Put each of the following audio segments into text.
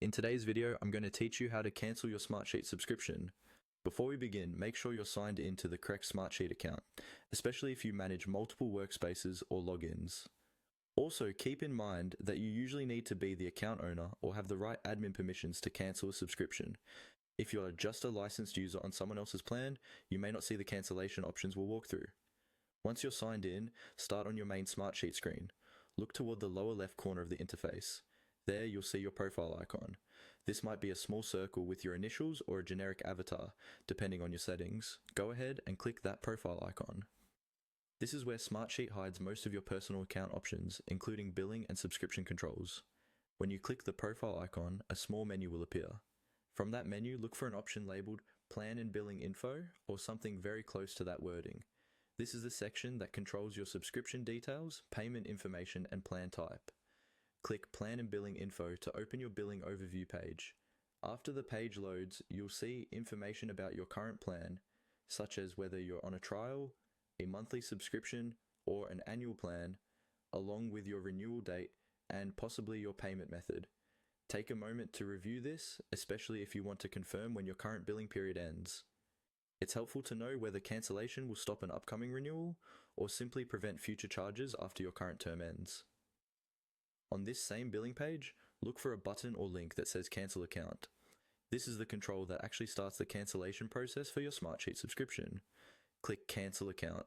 In today's video, I'm going to teach you how to cancel your Smartsheet subscription. Before we begin, make sure you're signed into the correct Smartsheet account, especially if you manage multiple workspaces or logins. Also, keep in mind that you usually need to be the account owner or have the right admin permissions to cancel a subscription. If you're just a licensed user on someone else's plan, you may not see the cancellation options we'll walk through. Once you're signed in, start on your main Smartsheet screen. Look toward the lower left corner of the interface. There you'll see your profile icon. This might be a small circle with your initials or a generic avatar, depending on your settings. Go ahead and click that profile icon. This is where Smartsheet hides most of your personal account options, including billing and subscription controls. When you click the profile icon, a small menu will appear. From that menu, look for an option labeled Plan and Billing Info or something very close to that wording. This is the section that controls your subscription details, payment information, and plan type. Click Plan and Billing Info to open your billing overview page. After the page loads, you'll see information about your current plan, such as whether you're on a trial, a monthly subscription, or an annual plan, along with your renewal date and possibly your payment method. Take a moment to review this, especially if you want to confirm when your current billing period ends. It's helpful to know whether cancellation will stop an upcoming renewal or simply prevent future charges after your current term ends. On this same billing page, look for a button or link that says Cancel Account. This is the control that actually starts the cancellation process for your Smartsheet subscription. Click Cancel Account.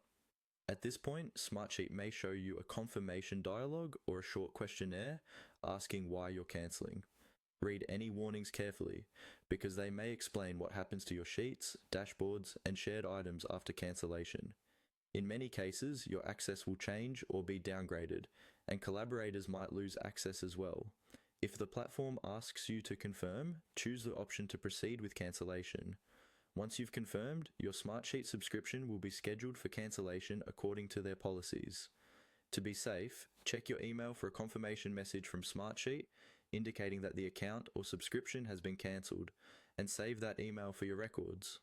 At this point, Smartsheet may show you a confirmation dialog or a short questionnaire asking why you're cancelling. Read any warnings carefully, because they may explain what happens to your sheets, dashboards, and shared items after cancellation. In many cases, your access will change or be downgraded, and collaborators might lose access as well. If the platform asks you to confirm, choose the option to proceed with cancellation. Once you've confirmed, your Smartsheet subscription will be scheduled for cancellation according to their policies. To be safe, check your email for a confirmation message from Smartsheet indicating that the account or subscription has been cancelled, and save that email for your records.